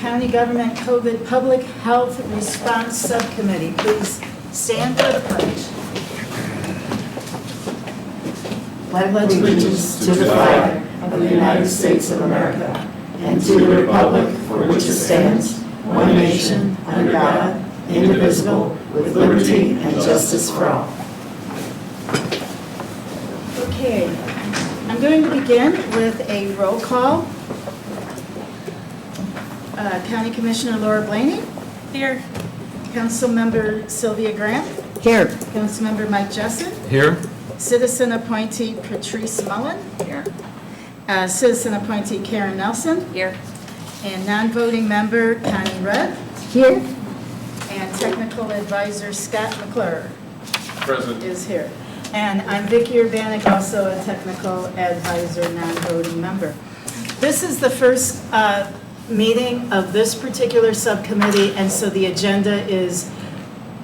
County Government COVID Public Health Response Subcommittee. Please stand for the pledge. Pledge allegiance to the flag of the United States of America and to the republic for which it stands, one nation, under God, indivisible, with liberty and justice for all. Okay, I'm going to begin with a roll call. County Commissioner Laura Blaney. Here. Councilmember Sylvia Graham. Here. Councilmember Mike Jessen. Here. Citizen appointee Patrice Mullen. Here. Citizen appointee Karen Nelson. Here. And non-voting member Connie Rudd. Here. And technical advisor Scott McClure Present. is here. And I'm Vicki Urbanik, also a technical advisor, non-voting member. This is the first meeting of this particular subcommittee, and so the agenda is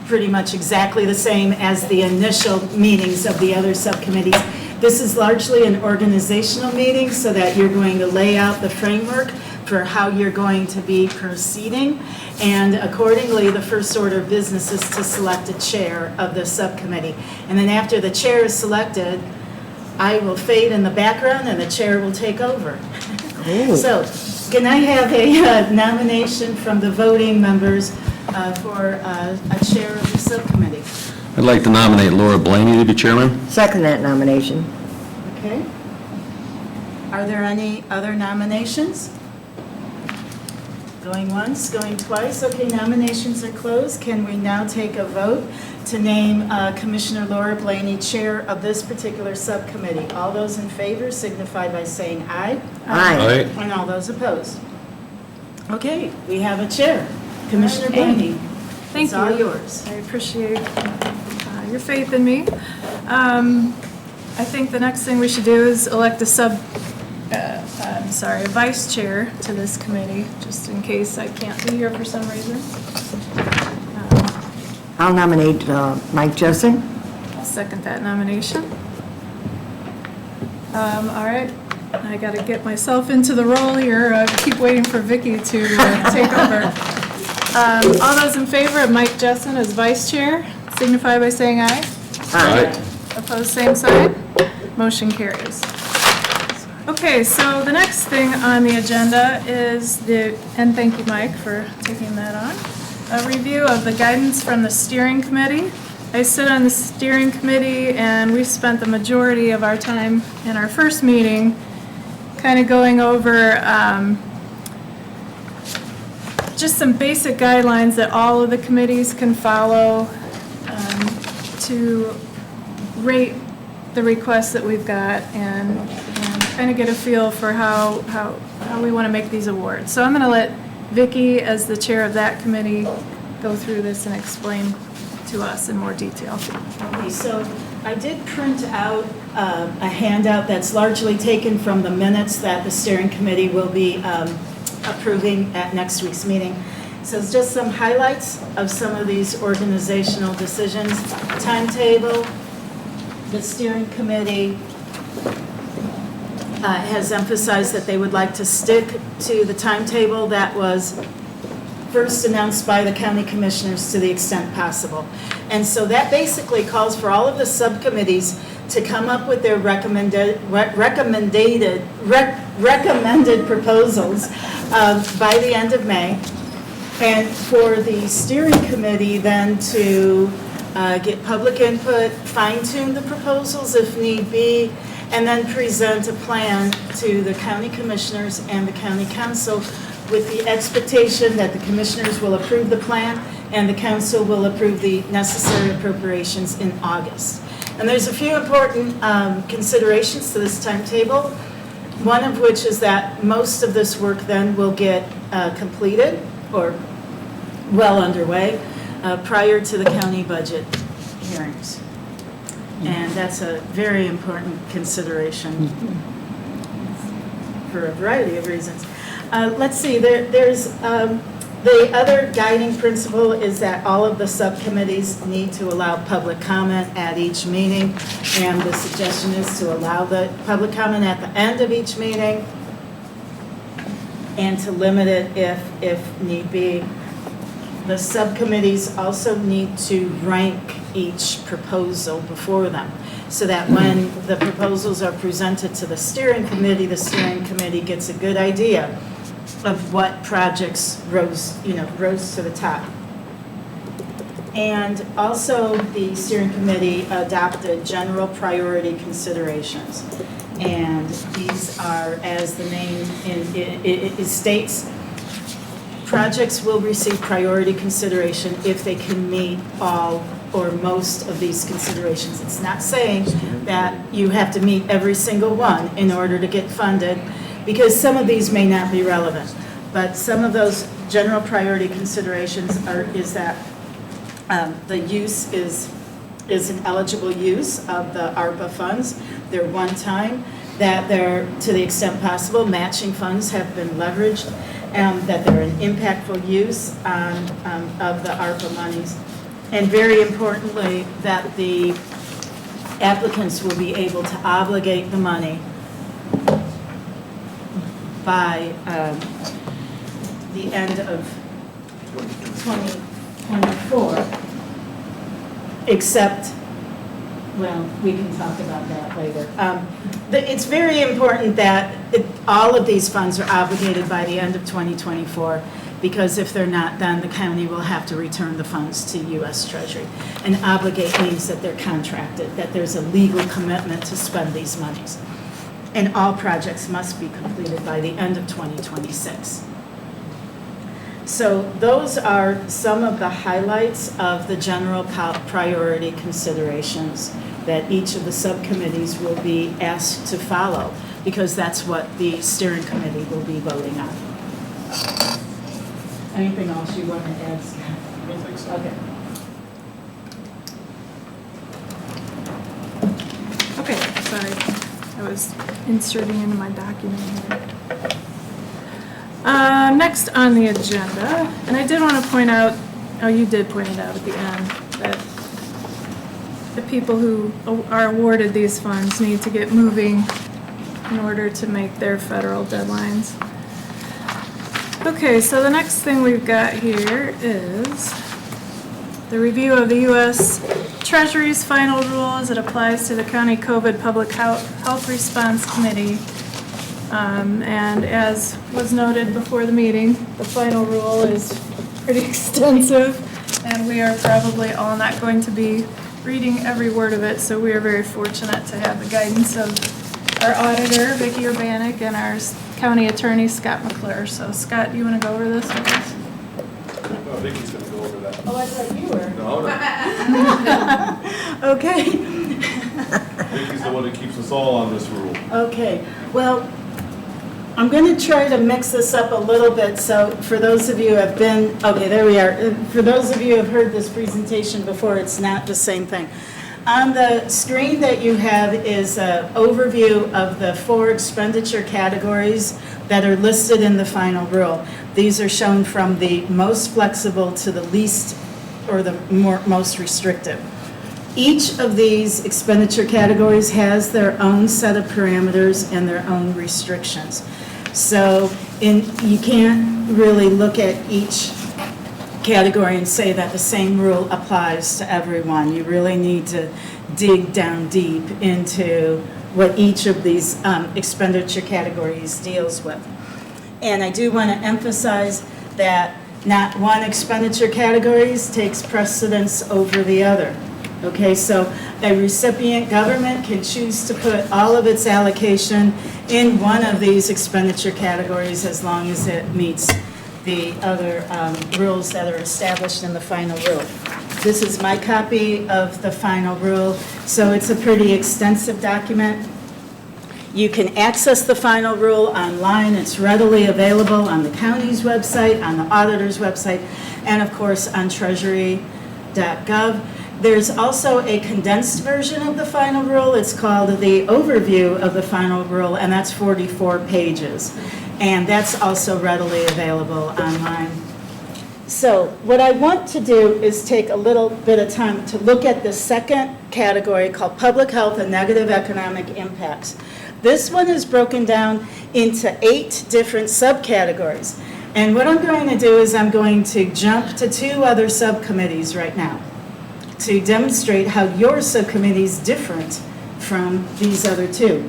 pretty much exactly the same as the initial meetings of the other subcommittees. This is largely an organizational meeting so that you're going to lay out the framework for how you're going to be proceeding. And accordingly, the first order of business is to select a chair of the subcommittee. And then after the chair is selected, I will fade in the background and the chair will take over. So can I have a nomination from the voting members for a chair of the subcommittee? I'd like to nominate Laura Blaney to be chairman. Second that nomination. Okay. Are there any other nominations? Going once, going twice. Okay, nominations are closed. Can we now take a vote to name Commissioner Laura Blaney chair of this particular subcommittee? All those in favor signify by saying aye. Aye. And all those opposed? Okay, we have a chair. Commissioner Blaney. Thank It's all you. yours. I appreciate your faith in me. I think the next thing we should do is elect a vice chair to this committee, just in case I can't be here for some reason. I'll nominate Mike Jessen. I'll second that nomination. All right, I got to get myself into the role here. I keep waiting for Vicki to take over. All those in favor of Mike Jessen as vice chair, signify by saying aye. Aye. Opposed, same sign. Motion carries. Okay, so the next thing on the agenda is and thank you, Mike, for taking that on, a review of the guidance from the steering committee. I sit on the steering committee, and we spent the majority of our time in our first meeting kind of going over just some basic guidelines that all of the committees can follow to rate the requests that we've got and kind of get a feel for how we want to make these awards. So I'm going to let Vicki, as the chair of that committee, go through this and explain to us in more detail. Okay, so I did print out a handout that's largely taken from the minutes that the steering committee will be approving at next week's meeting. So it's just some highlights of some of these organizational decisions. Timetable, the steering committee has emphasized that they would like to stick to the timetable that was first announced by the county commissioners to the extent possible. And so that basically calls for all of the subcommittees to come up with their recommended proposals by the end of May. And for the steering committee then to get public input, fine-tune the proposals if need be, and then present a plan to the county commissioners and the county council with the expectation that the commissioners will approve the plan and the council will approve the necessary appropriations in August. And there's a few important considerations to this timetable, one of which is that most of this work then will get completed or well underway prior to the county budget hearings. And that's a very important consideration for a variety of reasons. Let's see, there's the other guiding principle is that all of the subcommittees need to allow public comment at each meeting, and the suggestion is to allow the public comment at the end of each meeting. and to limit it if need be. The subcommittees also need to rank each proposal before them, so that when the proposals are presented to the steering committee gets a good idea of what projects rose to the top. And also, the steering committee adopted general priority considerations. And these are, as the name it states, projects will receive priority consideration if they can meet all or most of these considerations. It's not saying that you have to meet every single one in order to get funded, because some of these may not be relevant. But some of those general priority considerations is that the use is an eligible use of the ARPA funds. They're one time, that they're, to the extent possible, matching funds have been leveraged, that they're an impactful use of the ARPA monies. And very importantly, that the applicants will be able to obligate the money by the end of 2024, except, well, we can talk about that later. It's very important that all of these funds are obligated by the end of 2024, because if they're not, then the county will have to return the funds to U.S. Treasury. And obligate means that they're contracted, that there's a legal commitment to spend these monies. And all projects must be completed by the end of 2026. So those are some of the highlights of the general priority considerations that each of the subcommittees will be asked to follow, because that's what the steering committee will be voting on. Anything else you want to add, Scott? I don't think so. Okay, sorry. I was inserting into my document here. Next on the agenda, and I did want to point out, oh, you did point it out at the end, that the people who are awarded these funds need to get moving in order to make their federal deadlines. Okay, so the next thing we've got here is the review of the U.S. Treasury's final rule as it applies to the County COVID Public Health Response Committee. And as was noted before the meeting, the final rule is pretty extensive, and we are probably all not going to be reading every word of it, so we are very fortunate to have the guidance of our auditor, Vicki Urbanek, and our county attorney, Scott McClure. So Scott, you want to go over this with us? Oh, Vicki's going to go over that. Oh, I thought you were. No, Okay. Vicki's the one that keeps us all on this rule. Okay, well, I'm going to try to mix this up a little bit, so for those of you who have been, okay, there we are. For those of you who have heard this presentation before, it's not the same thing. On the screen that you have is an overview of the 4 expenditure categories that are listed in the final rule. These are shown from the most flexible to the least, or the most restrictive. Each of these expenditure categories has their own set of parameters and their own restrictions. So you can't really look at each category and say that the same rule applies to everyone. You really need to dig down deep into what each of these expenditure categories deals with. And I do want to emphasize that not one expenditure category takes precedence over the other. Okay, so a recipient government can choose to put all of its allocation in one of these expenditure categories as long as it meets the other rules that are established in the final rule. This is my copy of the final rule, so it's a pretty extensive document. You can access the final rule online. It's readily available on the county's website, on the auditor's website, and of course on treasury.gov. There's also a condensed version of the final rule. It's called the overview of the final rule, and that's 44 pages. And that's also readily available online. So what I want to do is take a little bit of time to look at the second category called public health and negative economic impacts. This one is broken down into 8 different subcategories. And what I'm going to do is I'm going to jump to 2 other subcommittees right now to demonstrate how your subcommittee is different from these other 2.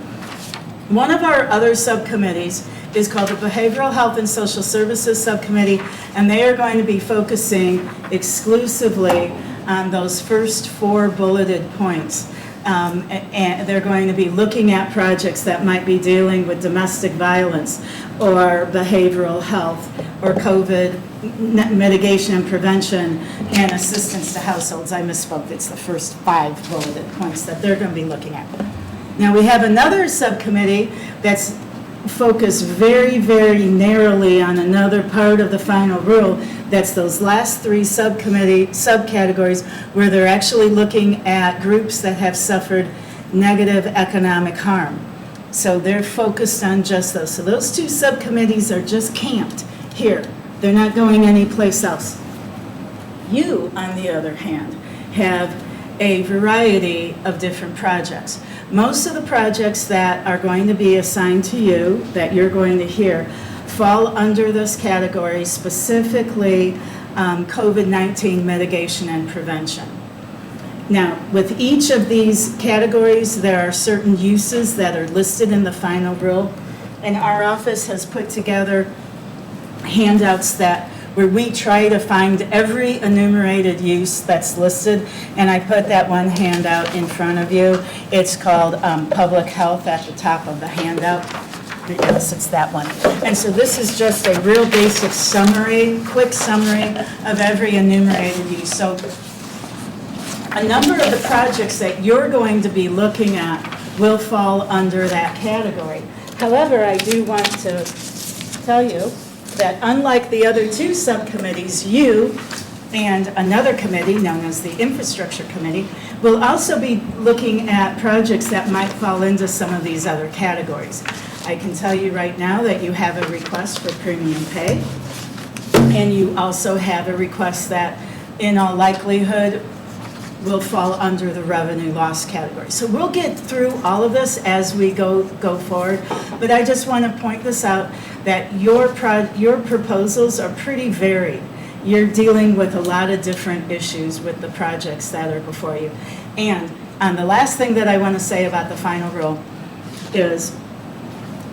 One of our other subcommittees is called the Behavioral Health and Social Services Subcommittee, and they are going to be focusing exclusively on those first 4 bulleted points. And they're going to be looking at projects that might be dealing with domestic violence or behavioral health or COVID mitigation and prevention and assistance to households. I misspoke. It's the first 5 bulleted points that they're going to be looking at. Now, we have another subcommittee that's focused very, very narrowly on another part of the final rule. That's those last 3 subcategories where they're actually looking at groups that have suffered negative economic harm. So they're focused on just those. So those 2 subcommittees are just camped here. They're not going anyplace else. You, on the other hand, have a variety of different projects. Most of the projects that are going to be assigned to you, that you're going to hear, fall under this category, specifically COVID-19 mitigation and prevention. Now, with each of these categories, there are certain uses that are listed in the final rule, and our office has put together handouts where we try to find every enumerated use that's listed, and I put that one handout in front of you. It's called Public Health at the top of the handout. Yes, it's that one. And so this is just a real basic summary, quick summary of every enumerated use. So a number of the projects that you're going to be looking at will fall under that category. However, I do want to tell you that unlike the other 2 subcommittees, you and another committee known as the Infrastructure Committee will also be looking at projects that might fall into some of these other categories. I can tell you right now that you have a request for premium pay, and you also have a request that in all likelihood will fall under the revenue loss category. So we'll get through all of this as we go forward, but I just want to point this out that your proposals are pretty varied. You're dealing with a lot of different issues with the projects that are before you. And the last thing that I want to say about the final rule is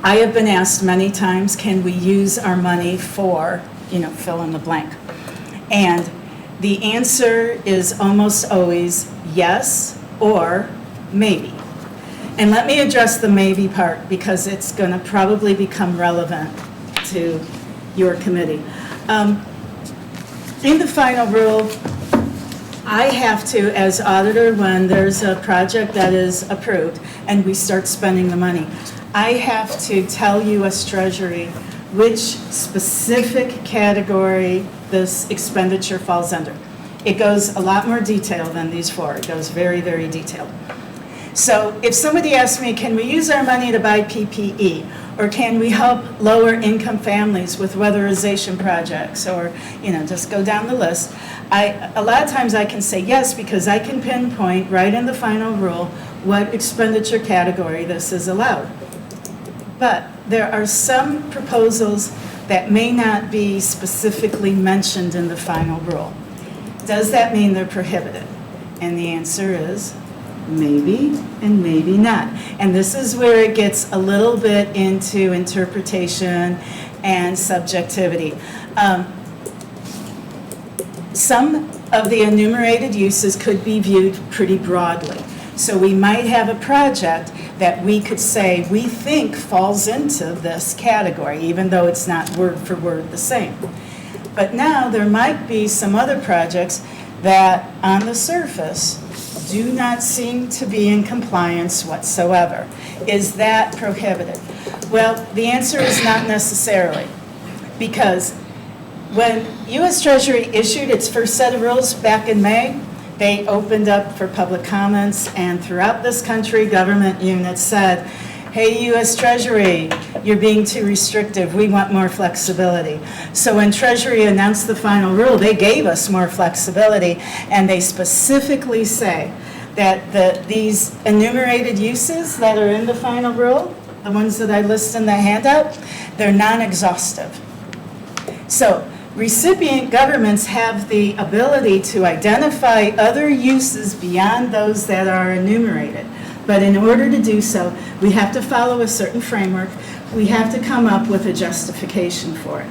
I have been asked many times, can we use our money for, fill in the blank? And the answer is almost always yes or maybe. And let me address the maybe part because it's going to probably become relevant to your committee. In the final rule, I have to, as auditor, when there's a project that is approved and we start spending the money, I have to tell U.S. Treasury which specific category this expenditure falls under. It goes a lot more detailed than these 4. It goes very, very detailed. So if somebody asks me, can we use our money to buy PPE? Or can we help lower income families with weatherization projects? Or, just go down the list. A lot of times I can say yes because I can pinpoint right in the final rule what expenditure category this is allowed. But there are some proposals that may not be specifically mentioned in the final rule. Does that mean they're prohibited? And the answer is maybe and maybe not. And this is where it gets a little bit into interpretation and subjectivity. Some of the enumerated uses could be viewed pretty broadly. So we might have a project that we could say we think falls into this category, even though it's not word for word the same. But now there might be some other projects that on the surface do not seem to be in compliance whatsoever. Is that prohibited? Well, the answer is not necessarily, because when U.S. Treasury issued its first set of rules back in May, they opened up for public comments, and throughout this country, government units said, hey, U.S. Treasury, you're being too restrictive. We want more flexibility. So when Treasury announced the final rule, they gave us more flexibility, and they specifically say that these enumerated uses that are in the final rule the ones that I list in the handout, they're non-exhaustive. So recipient governments have the ability to identify other uses beyond those that are enumerated. But in order to do so, we have to follow a certain framework. We have to come up with a justification for it.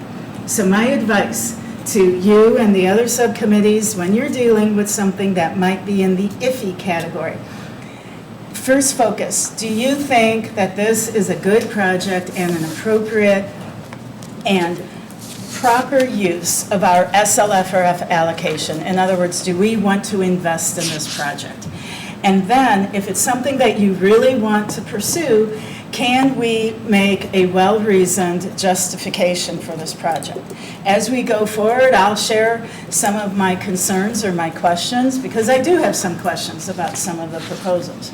So my advice to you and the other subcommittees, when you're dealing with something that might be in the iffy category, first focus, do you think that this is a good project and an appropriate and proper use of our SLFRF allocation? In other words, do we want to invest in this project? And then, if it's something that you really want to pursue, can we make a well-reasoned justification for this project? As we go forward, I'll share some of my concerns or my questions, because I do have some questions about some of the proposals.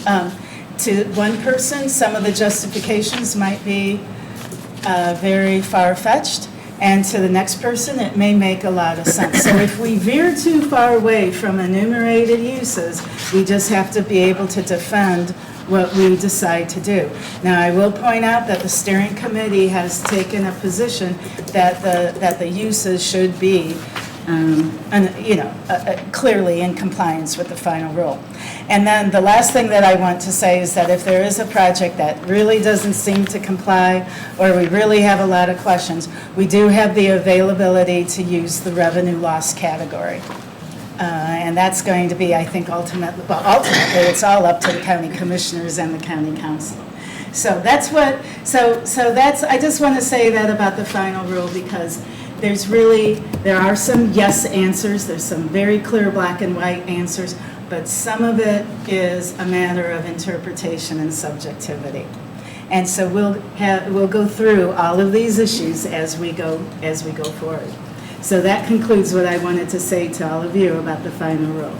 To one person, some of the justifications might be very far-fetched, and to the next person, it may make a lot of sense. So if we veer too far away from enumerated uses, we just have to be able to defend what we decide to do. Now, I will point out that the steering committee has taken a position that the uses should be clearly in compliance with the final rule. And then the last thing that I want to say is that if there is a project that really doesn't seem to comply, or we really have a lot of questions, we do have the availability to use the revenue loss category. And that's going to be, I think, ultimately, it's all up to the county commissioners and the county council. So that's I just want to say that about the final rule, because there are some yes answers, there's some very clear black and white answers, but some of it is a matter of interpretation and subjectivity. And so we'll go through all of these issues as we go forward. So that concludes what I wanted to say to all of you about the final rule.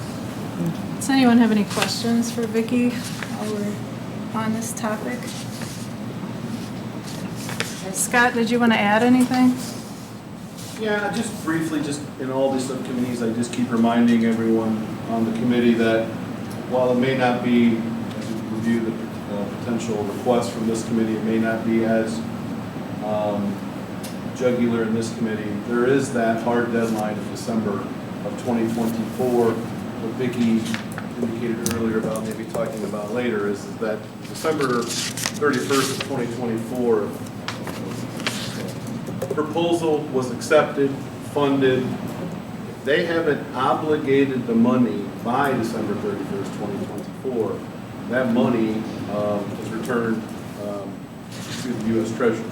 Does anyone have any questions for Vicki while we're on this topic? Scott, did you want to add anything? Yeah, just briefly, just in all these subcommittees, I just keep reminding everyone on the committee that while it may not be, as we review the potential requests from this committee, it may not be as jugular in this committee, there is that hard deadline of December of 2024. What Vicki indicated earlier about maybe talking about later is that December 31st of 2024, proposal was accepted, funded. If they haven't obligated the money by December 31st, 2024, that money is returned to the U.S. Treasury.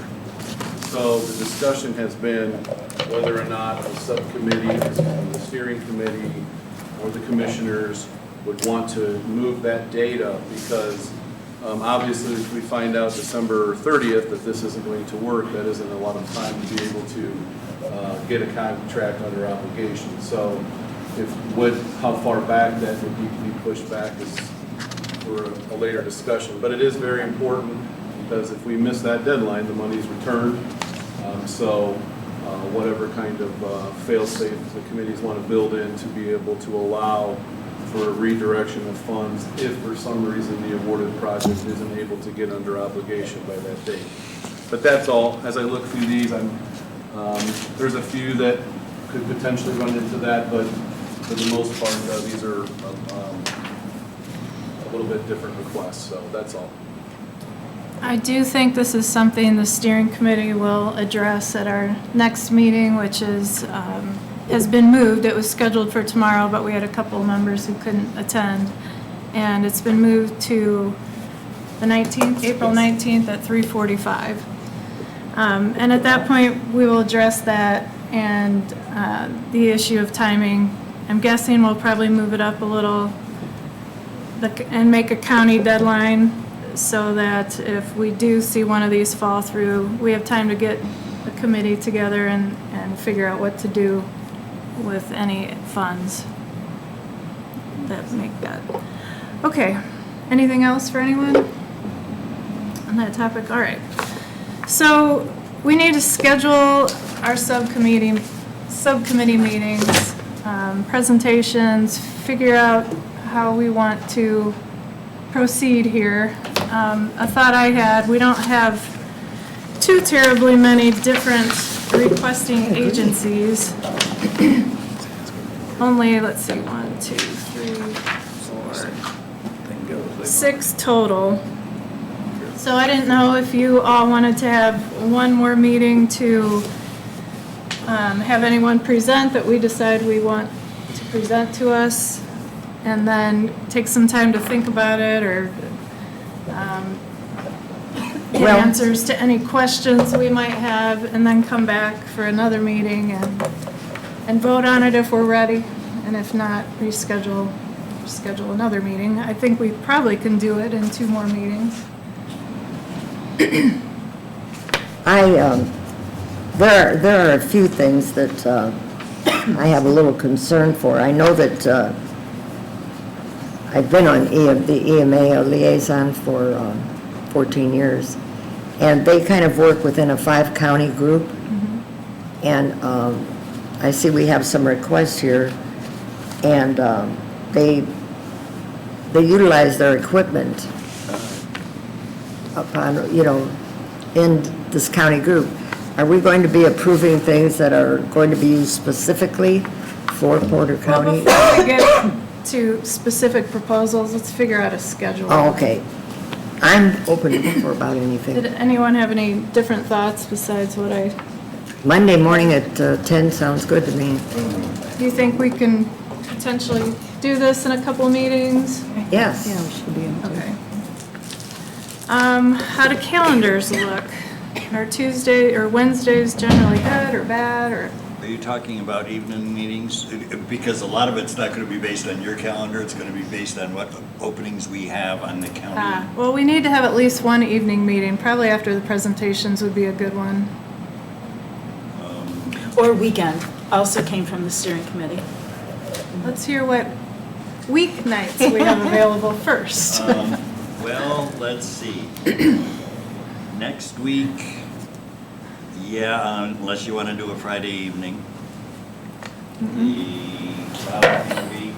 So the discussion has been whether or not the subcommittee, the steering committee, or the commissioners would want to move that date up, because obviously if we find out December 30th that this isn't going to work, that isn't a lot of time to be able to get a contract under obligation. So how far back that would need to be pushed back is for a later discussion. But it is very important, because if we miss that deadline, the money is returned. So whatever kind of fail-safe the committees want to build in to be able to allow for a redirection of funds if for some reason the awarded project isn't able to get under obligation by that date. But that's all. As I look through these, there's a few that could potentially run into that, but for the most part, these are a little bit different requests, so that's all. I do think this is something the steering committee will address at our next meeting, which is has been moved. It was scheduled for tomorrow, but we had a couple of members who couldn't attend, and it's been moved to the 19th, April 19th at 3:45. And at that point, we will address that and the issue of timing. I'm guessing we'll probably move it up a little and make a county deadline, so that if we do see one of these fall through, we have time to get a committee together and figure out what to do with any funds that make that. Okay, anything else for anyone on that topic? All right. So we need to schedule our subcommittee meetings, presentations, figure out how we want to proceed here. a thought I had, we don't have too terribly many different requesting agencies. Only, let's see, 1, 2, 3, 4, 6 total. So I didn't know if you all wanted to have one more meeting to have anyone present that we decide we want to present to us, and then take some time to think about it, or get Well- answers to any questions we might have, and then come back for another meeting and vote on it if we're ready, and if not, schedule another meeting. I think we probably can do it in 2 more meetings. There are a few things that I have a little concern for. I know that I've been on the EMA liaison for 14 years, and they kind of work within a 5-county group. And I see we have some requests here, and they utilize their equipment upon, in this county group. Are we going to be approving things that are going to be used specifically for Porter Well, County? before we get to specific proposals, let's figure out a schedule. Oh, okay. I'm open for about anything. Did anyone have any different thoughts besides what I, Monday morning at 10 sounds good to me. do you think we can potentially do this in a couple of meetings? Yes. Okay. How do calendars look? Are Tuesday or Wednesdays generally good or bad, or? Are you talking about evening meetings? Because a lot of it's not going to be based on your calendar, it's going to be based on what openings we have on the county. Well, we need to have at least one evening meeting, probably after the presentations would be a good one. Or weekend, also came from the steering committee. Let's hear what weeknights we have available first. Well, let's see. Next week, yeah, unless you want to do a Friday evening. The following week,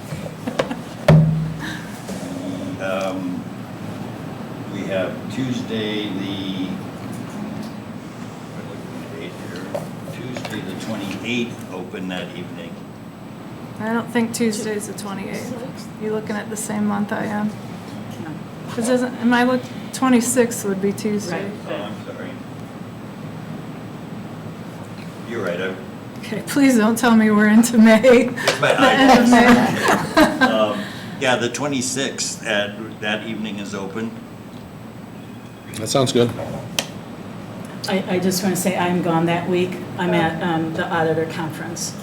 we have Tuesday, we're looking at the date here, Tuesday the 28th open that evening. I don't think Tuesday's the 28th. You looking at the same month I am? Because doesn't, 26th would be Tuesday. Oh, I'm sorry. You're right, Okay, please don't tell me we're into May. my The end of May. yeah, the 26th, that evening is open. That sounds good. I just want to say I'm gone that week. I'm at the auditor conference.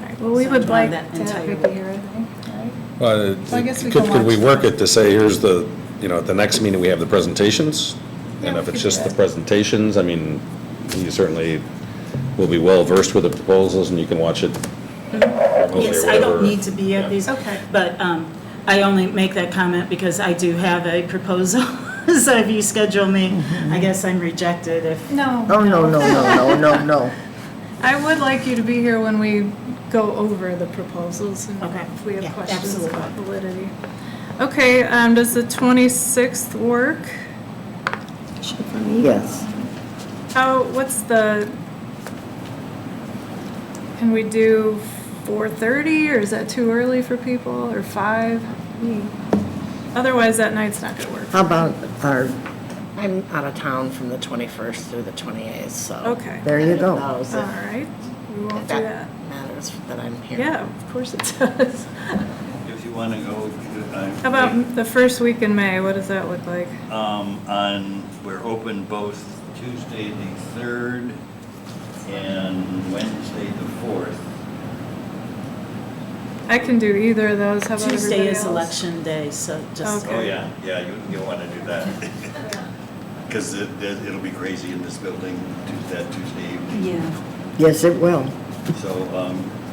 All right, well, we So would I'm like that to have entire Vicki week. here, I think, right? Well, So I guess we could can we watch work that. it to say, here's the, at the next meeting, we have the presentations? And Yeah, if we it's could just do the that. presentations, I mean, you certainly will be well versed with the proposals, and you can watch it remotely or Yes, I don't whatever. need to be at Yeah. these. Okay. But I only make that comment because I do have a proposal. So if you schedule me, I guess I'm rejected if. No. Oh, no. I would like you to be here when we go over the proposals and Okay. if we have Yeah, questions absolutely. about validity. Okay, does the 26th work? Yes. Can we do 4:30 or is that too early for people, or 5? Otherwise, that night's not gonna work. How about I'm out of town from the 21st through the 28th, so. Okay, there you go. Those, all if right, we won't do that that. matters that I'm here. Yeah, of course it does. If you want to go. How about the first week in May, what does that look like? We're open both Tuesday the 3rd and Wednesday the 4th. I can do either of those, how about everybody Tuesday is else? election day, so just. Okay. Oh, yeah, you'll want to do that. Because it'll be crazy in this building that Tuesday evening. Yeah. Yes, it will. So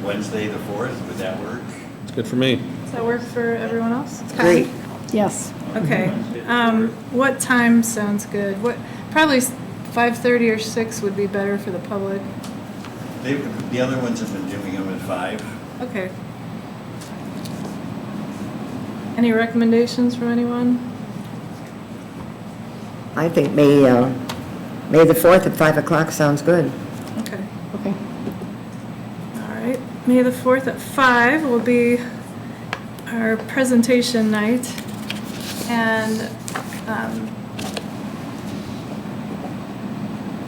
Wednesday the 4th, would that work? It's good for me. Does that work for everyone else? Great. Yes. Okay, what time sounds good? Probably 5:30 or 6 would be better for the public. The other ones have been doing them at 5. Okay. Any recommendations from anyone? I think May the 4th at 5 o'clock sounds good. Okay. Okay. All right. May the 4th at 5 will be our presentation night. And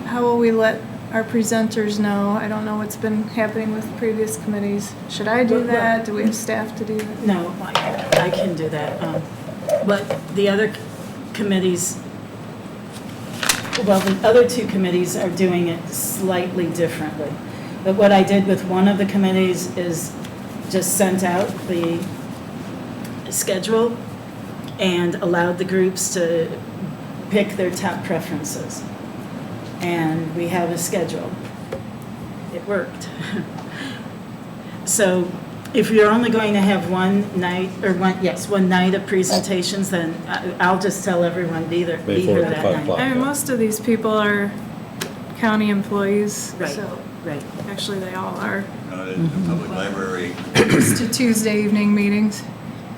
how will we let our presenters know? I don't know what's been happening with previous committees. Should I do that? Do we have staff to do that? No, I can do that. But the other committees, well, the other two committees are doing it slightly differently. But what I did with one of the committees is just sent out the schedule and allowed the groups to pick their top preferences. And we have a schedule. It worked. So if you're only going to have one night, or one night of presentations, then I'll just tell everyone be here May 4th at that 5 night. o'clock. I mean, most of these people are county employees. Right, So right. actually, they all are. The public library, It's to Tuesday evening meetings.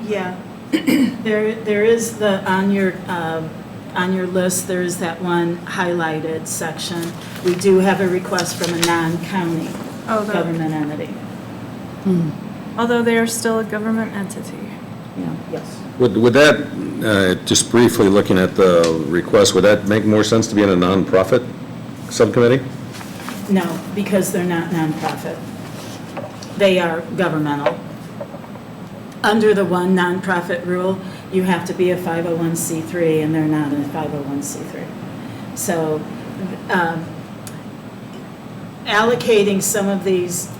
Yeah. There is on your list, there is that one highlighted section. We do have a request from a non-county Oh, government entity. although they are still a government entity. Yes. Would that, just briefly looking at the request, would that make more sense to be in a nonprofit subcommittee? No, because they're not nonprofit. They are governmental. Under the one nonprofit rule, you have to be a 501c3, and they're not a 501c3. So allocating some of these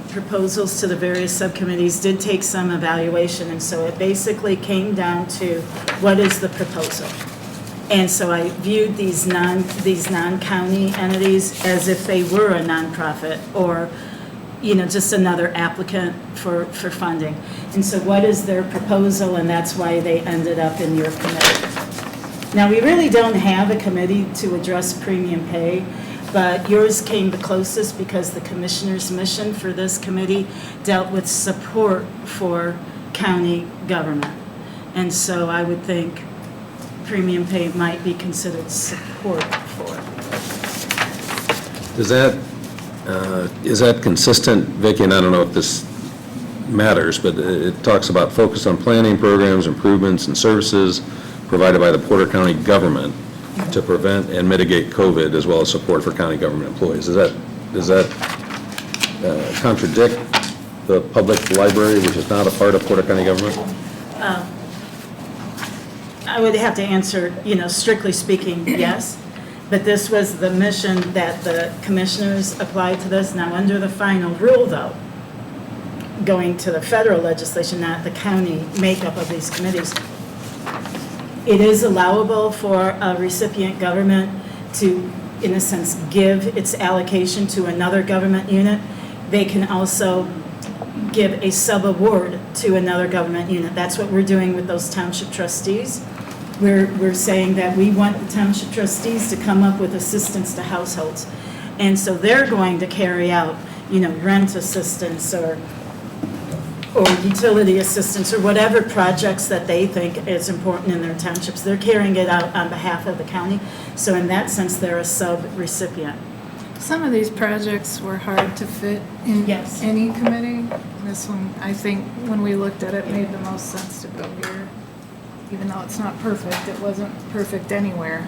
proposals to the various subcommittees did take some evaluation, and so it basically came down to what is the proposal. And so I viewed these non-county entities as if they were a nonprofit or, just another applicant for funding. And so what is their proposal, and that's why they ended up in your committee. Now, we really don't have a committee to address premium pay, but yours came the closest because the commissioner's mission for this committee dealt with support for county government. And so I would think premium pay might be considered support for. Is that consistent, Vicki, and I don't know if this matters, but it talks about focus on planning programs, improvements, and services provided by the Porter County government to prevent and mitigate COVID, as well as support for county government employees. Does that contradict the public library, which is not a part of Porter County government? I would have to answer, strictly speaking, yes. But this was the mission that the commissioners applied to this. Now, under the final rule, though, going to the federal legislation, not the county makeup of these committees, it is allowable for a recipient government to, in a sense, give its allocation to another government unit. They can also give a sub-award to another government unit. That's what we're doing with those township trustees. We're saying that we want the township trustees to come up with assistance to households. And so they're going to carry out, rent assistance or utility assistance or whatever projects that they think is important in their townships. They're carrying it out on behalf of the county. So in that sense, they're a sub-recipient. Some of these projects were hard to fit in Yes. any committee. This one, I think, when we looked at it, made the most sense to go here. Even though it's not perfect, it wasn't perfect anywhere.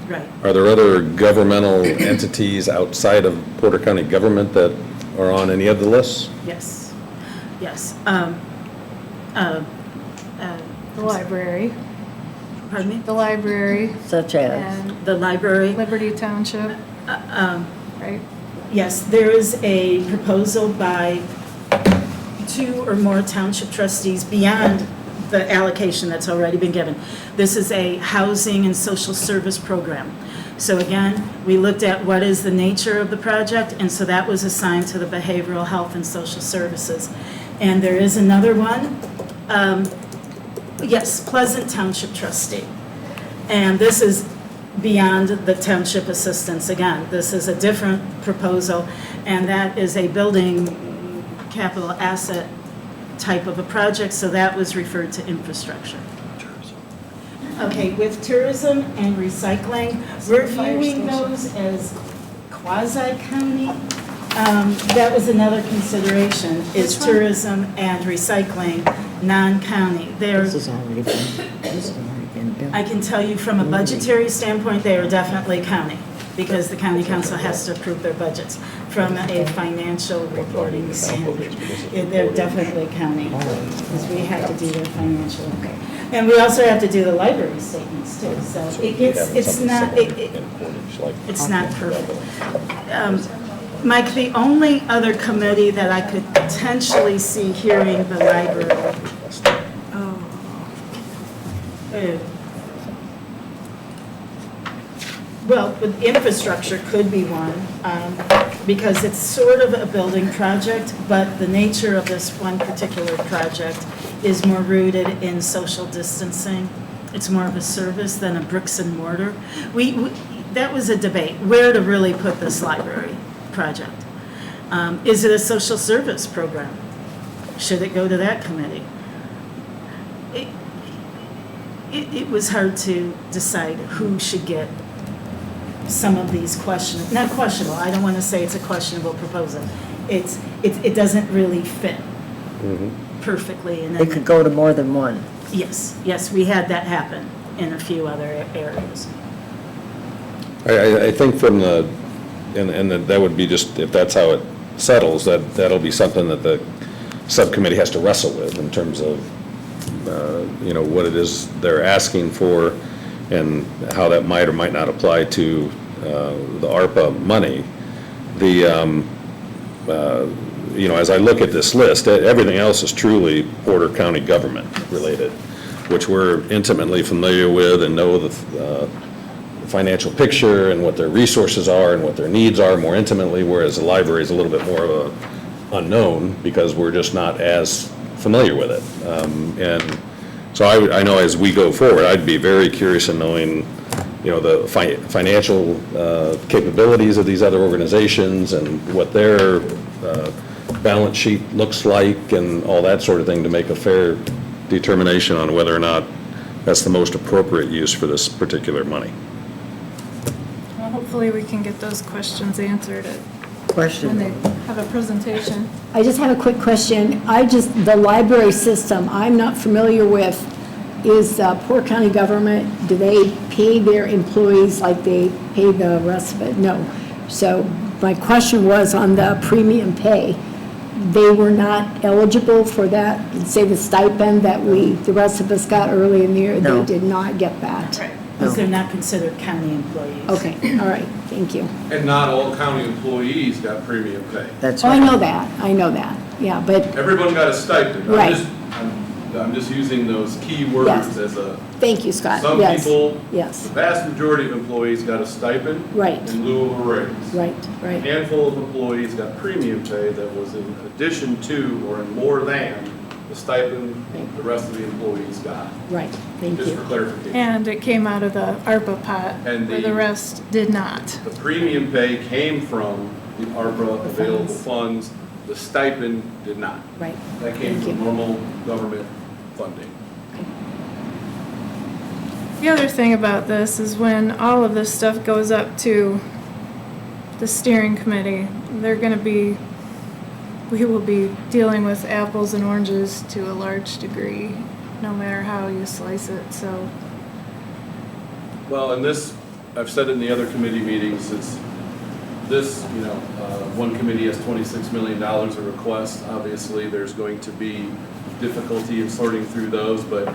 Right. Are there other governmental entities outside of Porter County government that are on any of the lists? Yes. Yes. The library, Pardon me? the library, Such as? and The library. Liberty Township, right? Yes, there is a proposal by 2 or more township trustees beyond the allocation that's already been given. This is a housing and social service program. So again, we looked at what is the nature of the project, and so that was assigned to the behavioral health and social services. And there is another one, yes, Pleasant Township trustee. And this is beyond the township assistance. Again, this is a different proposal, and that is a building capital asset type of a project, so that was referred to infrastructure. Okay, with tourism and recycling, we're viewing those as quasi-county. That was another consideration, is Which one? tourism and recycling, non-county. They're, This has already been built. I can tell you from a budgetary standpoint, they are definitely county, because the county council has to approve their budgets. From a financial reporting standard, they're definitely county, because we have to do their financial. And we also have to do the library statements too, so it's not perfect. Mike, the only other committee that I could potentially see hearing the library. Well, with infrastructure could be one, because it's sort of a building project, but the nature of this one particular project is more rooted in social distancing. It's more of a service than a bricks and mortar. That was a debate, where to really put this library project. Is it a social service program? Should it go to that committee? It was hard to decide who should get some of these not questionable, I don't want to say it's a questionable proposal. It doesn't really fit perfectly. And It could go to more than one. Yes, we had that happen in a few other areas. I think from the, and that would be just, if that's how it settles, that'll be something that the subcommittee has to wrestle with in terms of, what it is they're asking for and how that might or might not apply to the ARPA money. As I look at this list, everything else is truly Porter County government related, which we're intimately familiar with and know the financial picture and what their resources are and what their needs are more intimately, whereas the library is a little bit more of a unknown because we're just not as familiar with it. And so I know as we go forward, I'd be very curious in knowing, the financial capabilities of these other organizations and what their balance sheet looks like and all that sort of thing to make a fair determination on whether or not that's the most appropriate use for this particular money. Well, hopefully we can get those questions answered when Question. they have a presentation. I just have a quick question. The library system, I'm not familiar with. Is Porter County government, do they pay their employees like they pay the rest of it? No. So my question was on the premium pay. They were not eligible for that, say the stipend that the rest of us got early in the year? No. They did not get that? Right. Because they're not considered county employees. Okay, all right, thank you. And not all county employees got premium pay. That's Oh, right. I know that, yeah, but, Everyone got a stipend. Right. I'm just using those key words Yes. as a, thank you, Scott, some yes. people, Yes, the vast majority of employees got a stipend right, in lieu of a raise. right, A right, handful of employees got premium pay that was in addition to or in more than the stipend the rest of the employees got, right, thank just you. for clarification. And it came out of the ARPA pot, And where the rest did not. The premium pay came from the ARPA available funds, the stipend did not. Right, That came Thank from you. normal government funding. The other thing about this is when all of this stuff goes up to the steering committee, we will be dealing with apples and oranges to a large degree, no matter how you slice it, so. Well, and this, I've said it in the other committee meetings, it's this, one committee has $26 million of requests. Obviously, there's going to be difficulty in sorting through those, but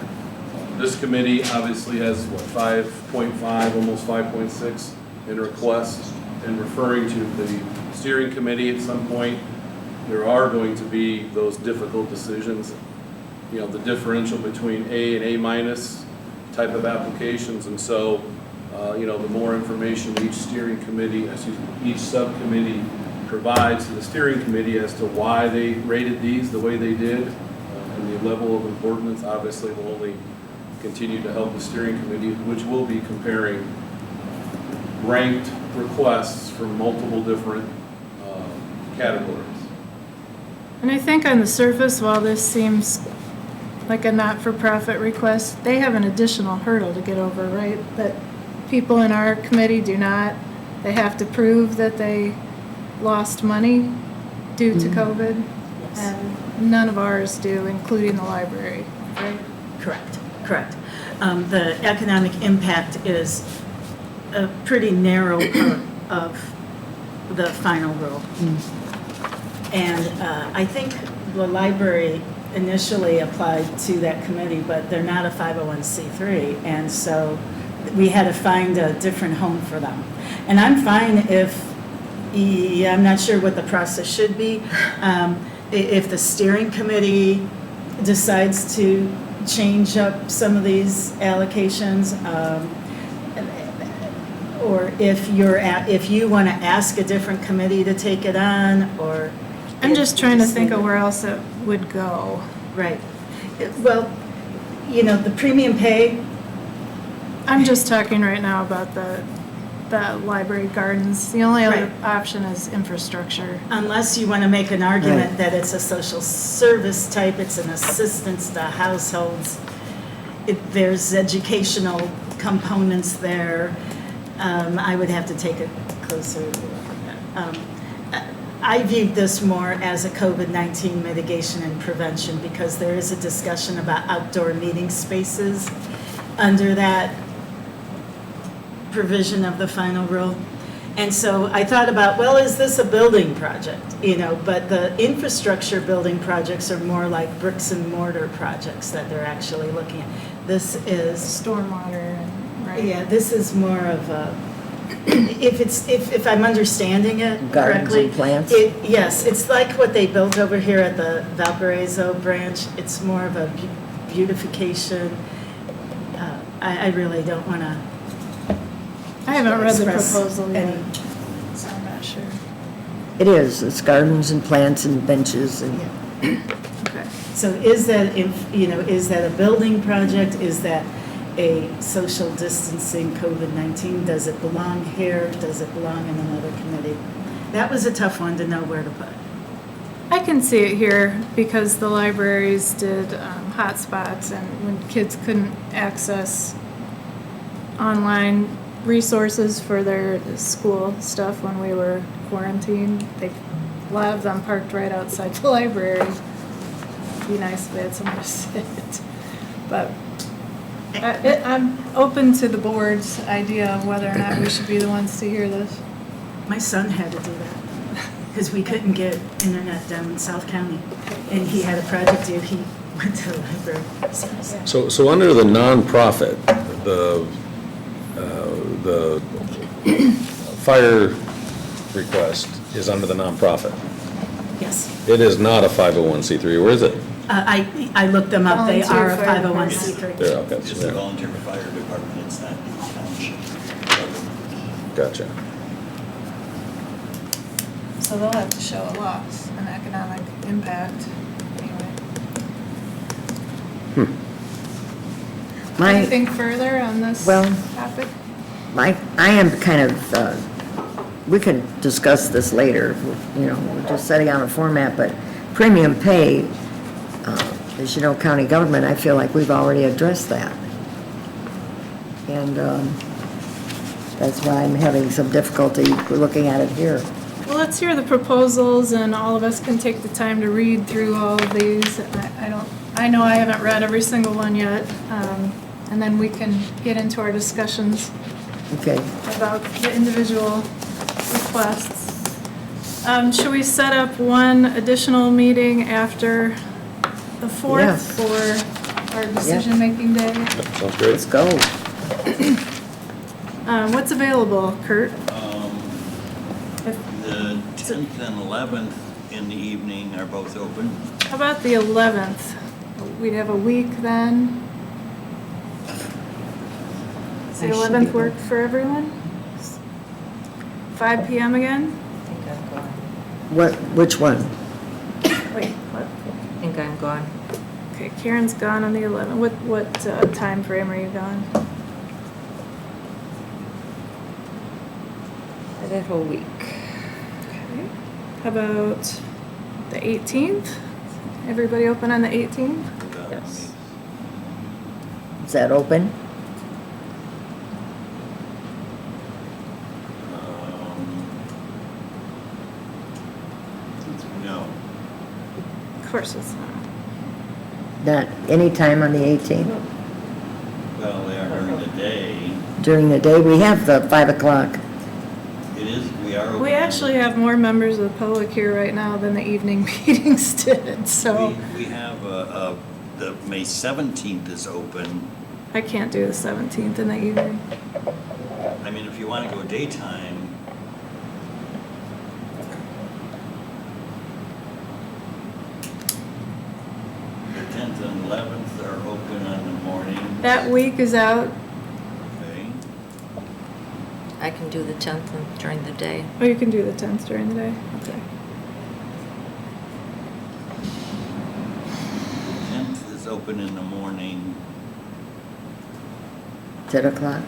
this committee obviously has, 5.5, almost 5.6 in requests. And referring to the steering committee at some point, there are going to be those difficult decisions, the differential between A and A minus type of applications. And so, the more information each subcommittee provides to the steering committee as to why they rated these the way they did, and the level of importance obviously will only continue to help the steering committee, which will be comparing ranked requests from multiple different categories. And I think on the surface, while this seems like a not-for-profit request, they have an additional hurdle to get over, right? That people in our committee do not. They have to prove that they lost money due to COVID, and none of ours do, including the library, right? Correct, correct. The economic impact is a pretty narrow part of the final rule. And I think the library initially applied to that committee, but they're not a 501c3, and so we had to find a different home for them. And I'm fine if, I'm not sure what the process should be, if the steering committee decides to change up some of these allocations, or if you want to ask a different committee to take it on, or. I'm just trying to think of where else it would go. Right. Well, the premium pay, I'm just talking right now about the library gardens. The only other Right. option is infrastructure. unless you want to make an argument Right. that it's a social service type, it's an assistance to households, there's educational components there, I would have to take a closer look. I viewed this more as a COVID-19 mitigation and prevention because there is a discussion about outdoor meeting spaces under that provision of the final rule. And so I thought about, well, is this a building project? But the infrastructure building projects are more like bricks and mortar projects that they're actually looking at. This is, Stormwater, right? yeah, this is more of a, if I'm understanding it Gardens correctly. and plants? Yes, it's like what they built over here at the Valparaiso branch. It's more of a beautification. I really don't want to. I haven't read the Express proposal yet, any- so I'm not sure. It is, it's gardens and plants and benches and, Okay. So is that, is that a building project? Is that a social distancing COVID-19? Does it belong here? Does it belong in another committee? That was a tough one to know where to put. I can see it here because the libraries did hotspots, and when kids couldn't access online resources for their school stuff when we were quarantined, a lot of them parked right outside the library. It'd be nice if they had somewhere to sit. But I'm open to the board's idea of whether or not we should be the ones to hear this. My son had to do that because we couldn't get internet down in South County. And he had a project due, he went to the library. So under the nonprofit, the fire request is under the nonprofit. Yes. It is not a 501c3, or is it? I looked them up, they are a Volunteer fire 501c3. There, okay. It's the volunteer fire department, it's not the township. Gotcha. So they'll have to show a loss, an economic impact, anyway. Anything further on this Well- topic? I am kind of, we can discuss this later, we're just setting out a format, but premium pay, as you know, county government, I feel like we've already addressed that. And that's why I'm having some difficulty looking at it here. Well, let's hear the proposals, and all of us can take the time to read through all of these. I know I haven't read every single one yet, and then we can get into our discussions Okay, about the individual requests. Should we set up one additional meeting after the 4th Yes. for our decision-making day? Sounds great. let's go. What's available, Kurt? If- The 10th and 11th in the evening are both open. How about the 11th? We'd have a week then. Does the 11th work for everyone? 5 PM again? Which one? Wait, what? I think I'm gone. Okay, Karen's gone on the 11th. What time frame are you gone? That whole week. Okay. How about the 18th? Everybody open on the 18th? Yes. Is that open? No. Of course it's not. Not any time on the 18th? Well, they are during the day. During the day, we have the 5 o'clock. It is, we are open. We actually have more members of the public here right now than the evening meetings did, so We have, the May 17th is open. I can't do the 17th in the evening. I mean, if you want to go daytime, the 10th and 11th are open on the morning. That week is out. Okay. I can do the 10th and during the day. Oh, you can do the 10th during the day? Okay. 10th is open in the morning. 10 o'clock?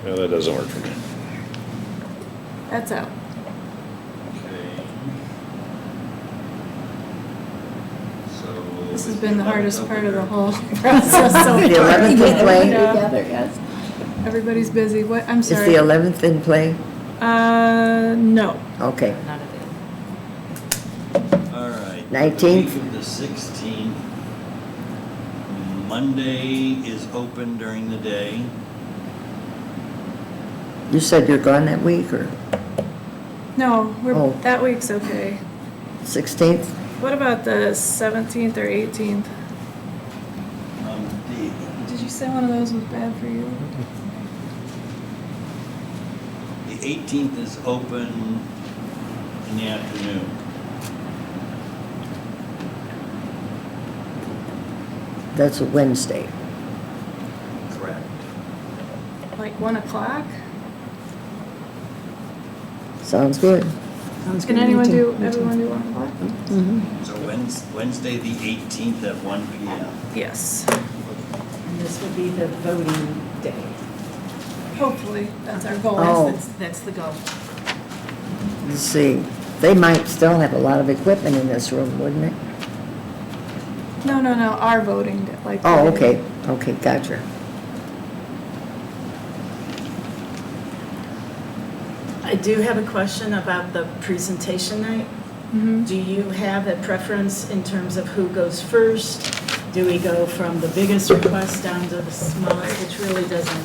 No, that doesn't work for me. That's out. Okay. So. This has been the hardest part of the whole process so far. The 11th in play? Yeah. Together, yes. Everybody's busy. What, I'm Is the sorry. 11th in play? No. Okay. Not available. All right. 19th? The week of the 16th. Monday is open during the day. You said you're gone that week, or No, Oh. that week's okay. 16th? What about the 17th or 18th? The Did you say one of those was bad for you? The 18th is open in the afternoon. That's a Wednesday. Correct. Like 1 o'clock? Sounds good. Sounds Can good. anyone Me too. do, Me too. everyone do 1 o'clock? So Wednesday, the 18th at 1 p.m. Yes. And this would be the voting day. Hopefully, that's our goal. Oh. That's the goal. Let's see. They might still have a lot of equipment in this room, wouldn't it? No, our voting day, like. Oh, okay. Okay, gotcha. I do have a question about the presentation night. Mhm. Do you have a preference in terms of who goes first? Do we go from the biggest request down to the smallest, which really doesn't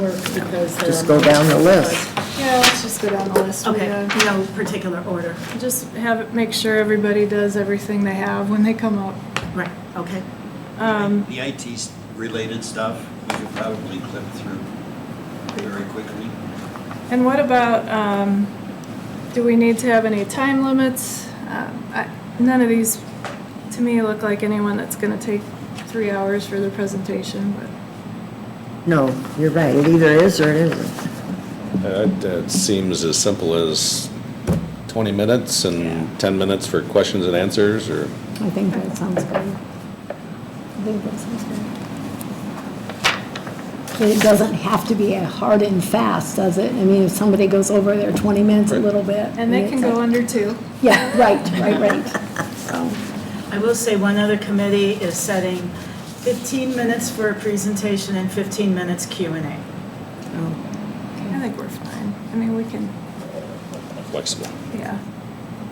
work because there Just are go down the multiple list. requests? Yeah, let's just go down the list. We, Okay, no particular order. Just make sure everybody does everything they have when they come up. Right, okay. The IT related stuff, we could probably clip through very quickly. And what about, do we need to have any time limits? None of these, to me, look like anyone that's gonna take 3 hours for their presentation, but. No, you're right. It either is or it isn't. It seems as simple as 20 minutes and 10 minutes for questions and answers, or? I think that sounds good. I think that sounds good. But it doesn't have to be a hard and fast, does it? I mean, if somebody goes over their 20 minutes a little bit. And they can go under 2. Yeah, right. So, I will say one other committee is setting 15 minutes for a presentation and 15 minutes Q&A. I think we're fine. I mean, we can, Flexible. yeah,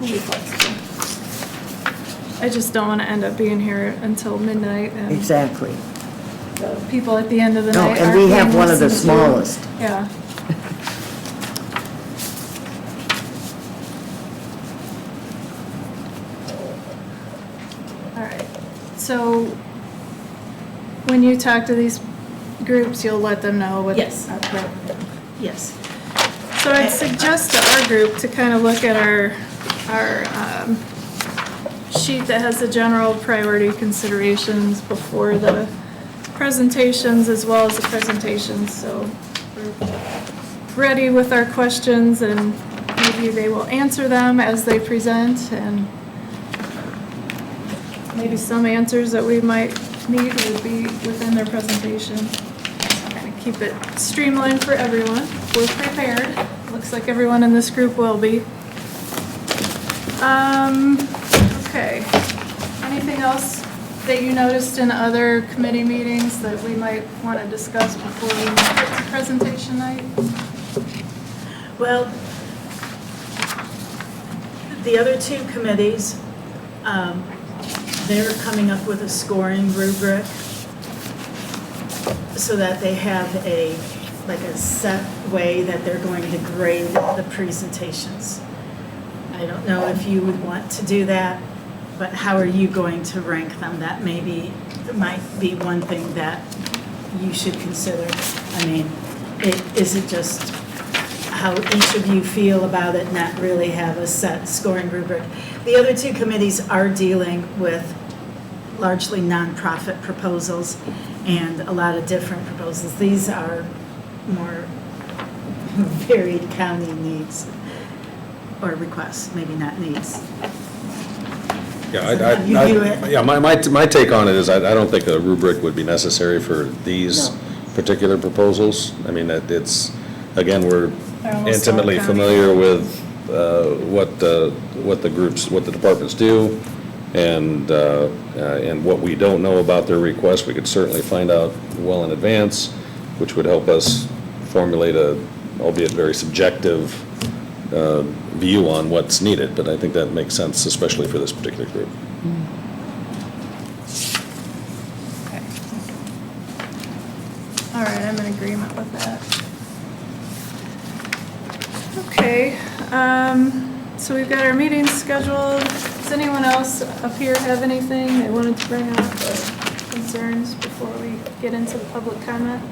we'll be flexible. I just don't want to end up being here until midnight and Exactly. the people at the end of the No, night and aren't we have being one of the listened to. smallest. Yeah. All right, so when you talk to these groups, you'll let them know what. Yes. Okay. Yes. So I'd suggest to our group to kind of look at our sheet that has the general priority considerations before the presentations as well as the presentations. So we're ready with our questions and maybe they will answer them as they present and maybe some answers that we might need would be within their presentation. Kind of keep it streamlined for everyone. We're prepared. Looks like everyone in this group will be. Okay. Anything else that you noticed in other committee meetings that we might want to discuss before we get to presentation night? Well, the other two committees, they're coming up with a scoring rubric so that they have a set way that they're going to grade the presentations. I don't know if you would want to do that, but how are you going to rank them? That might be one thing that you should consider. I mean, is it just how each of you feel about it, not really have a set scoring rubric? The other two committees are dealing with largely nonprofit proposals and a lot of different proposals. These are more varied county needs or requests, maybe not needs. Yeah, You view it? yeah, my take on it is I don't think a rubric would be necessary for these particular proposals. I mean, it's, again, we're They're almost intimately all county. familiar with what the groups, what the departments do, and what we don't know about their requests, we could certainly find out well in advance, which would help us formulate a, albeit very subjective, view on what's needed, but I think that makes sense, especially for this particular group. Okay. All right, I'm in agreement with that. Okay, so we've got our meetings scheduled. Does anyone else up here have anything they wanted to bring up or concerns before we get into the public comment?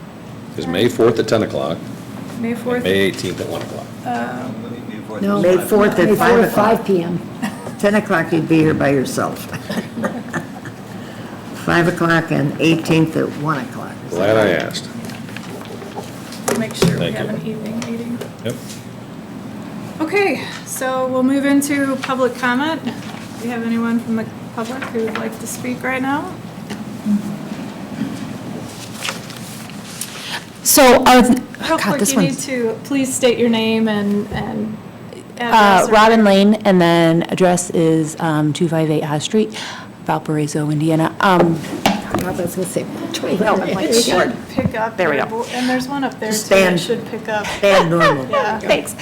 Is May 4th at 10 o'clock, May 4th? May 18th at 1 o'clock. No, May 4th May at 5 4th, o'clock. 5 p.m. 10 o'clock, you'd be here by yourself. 5 o'clock and 18th at 1 o'clock. Glad I asked. We'll make sure we Thank have you. an evening meeting. Yep. Okay, so we'll move into public comment. Do you have anyone from the public who would like to speak right now? So, Real God, quick, this you need one's, to please state your name and address. or- Robin Lane, and then address is 258 High Street, Valparaiso, Indiana. I was going to say, It should pick up. There we your go. And there's one up there too Stand. that should pick up. Stand normal. Yeah. Thanks.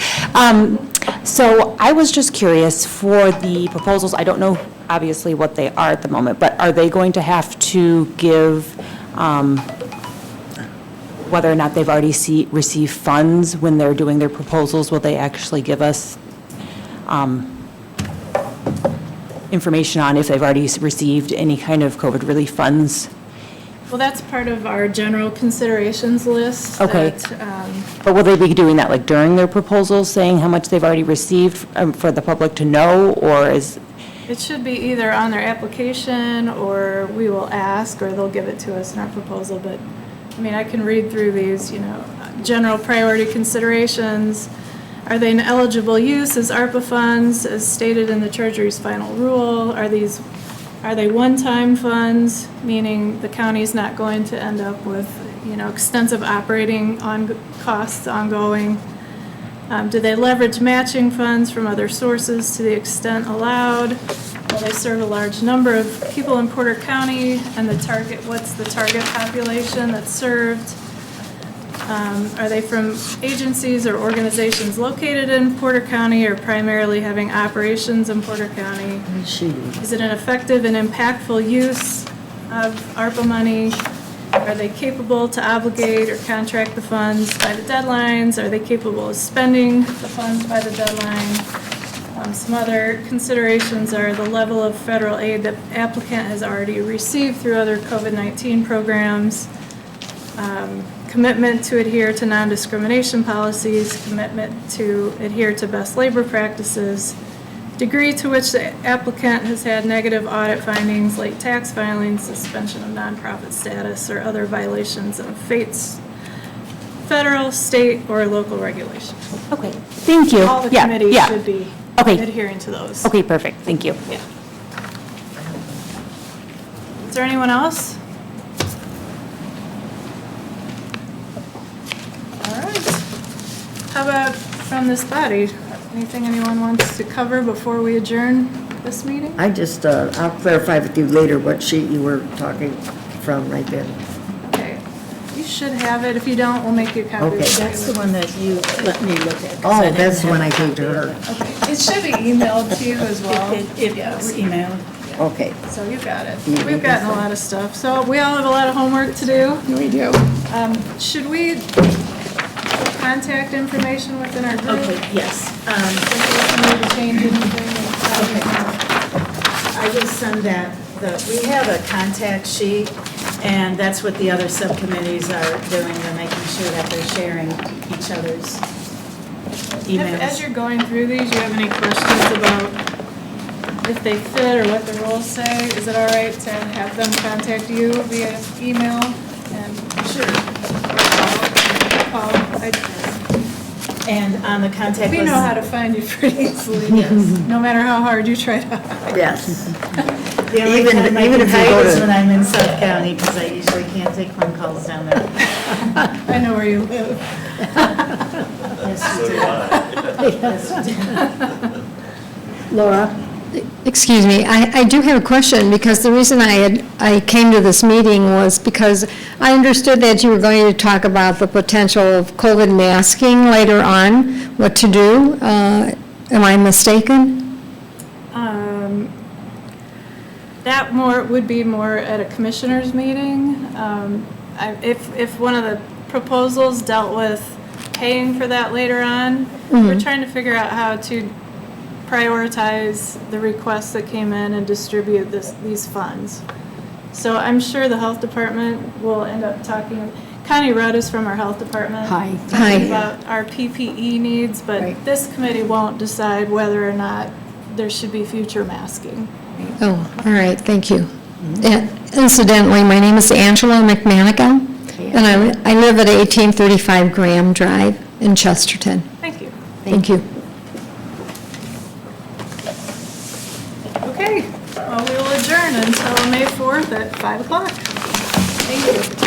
So I was just curious, for the proposals, I don't know obviously what they are at the moment, but are they going to have to give, whether or not they've already received funds when they're doing their proposals? Will they actually give us information on if they've already received any kind of COVID relief funds? Well, that's part of our general considerations list. Okay. that, But will they be doing that like during their proposals, saying how much they've already received for the public to know, or is? It should be either on their application, or we will ask, or they'll give it to us in our proposal. But, I mean, I can read through these, general priority considerations. Are they an eligible use as ARPA funds, as stated in the Treasury's final rule? Are they one-time funds, meaning the county's not going to end up with, extensive operating costs ongoing? Do they leverage matching funds from other sources to the extent allowed? Will they serve a large number of people in Porter County? And what's the target population that's served? Are they from agencies or organizations located in Porter County or primarily having operations in Porter County? Is it an effective and impactful use of ARPA money? Are they capable to obligate or contract the funds by the deadlines? Are they capable of spending the funds by the deadline? Some other considerations are the level of federal aid that applicant has already received through other COVID-19 programs, commitment to adhere to non-discrimination policies, commitment to adhere to best labor practices, degree to which the applicant has had negative audit findings, late tax filings, suspension of nonprofit status, or other violations of federal, state, or local regulations. Okay, thank you. All the Yeah, committees yeah. should be Okay. adhering to those. Okay, perfect, thank you. Yeah. Is there anyone else? All right. How about from this body? Anything anyone wants to cover before we adjourn? this meeting? I'll clarify with you later what sheet you were talking from right then. Okay. You should have it. If you don't, we'll make you a copy. Okay. That's the one that you let me look at. 'cause I Oh, didn't that's the have one I a gave to copy of her. it. Okay. It should be emailed to you as well. It was emailed. Okay. So you got it. Yeah, We've gotten a lot of stuff. So we all have a lot of homework to do. We do. Should we contact information within our group? Okay, yes. If we need to change anything? I will send that, we have a contact sheet, and that's what the other subcommittees are doing. They're making sure that they're sharing each other's As emails. you're going through these, you have any questions about if they fit or what the rules say? Is it all right to have them contact you via email? And Sure. call? And on the contact We list. know how to find you pretty easily, no matter how hard you try to hide. Yes. The only Even- time I even can if you hide go is to- when I'm in South County, because I usually can't take phone calls down there. I know where you live. Yes, you do. Yes, you do. Laura? Excuse me, I do have a question, because the reason I came to this meeting was because I understood that you were going to talk about the potential of COVID masking later on, what to do. Am I mistaken? That would be more at a commissioners meeting. If one of the proposals dealt with paying for that later on, we're trying to figure out how to prioritize the requests that came in and distribute these funds. So I'm sure the health department will end up talking, Connie Rudd is from our health department. Hi. Hi. About our PPE needs, but Right. this committee won't decide whether or not there should be future masking. Oh, all right, thank you. Incidentally, my name is Angela McManigal, and I live at 1835 Graham Drive in Chesterton. Thank you. Thank you. Okay, well, we will adjourn until May 4th at 5 o'clock. Thank you.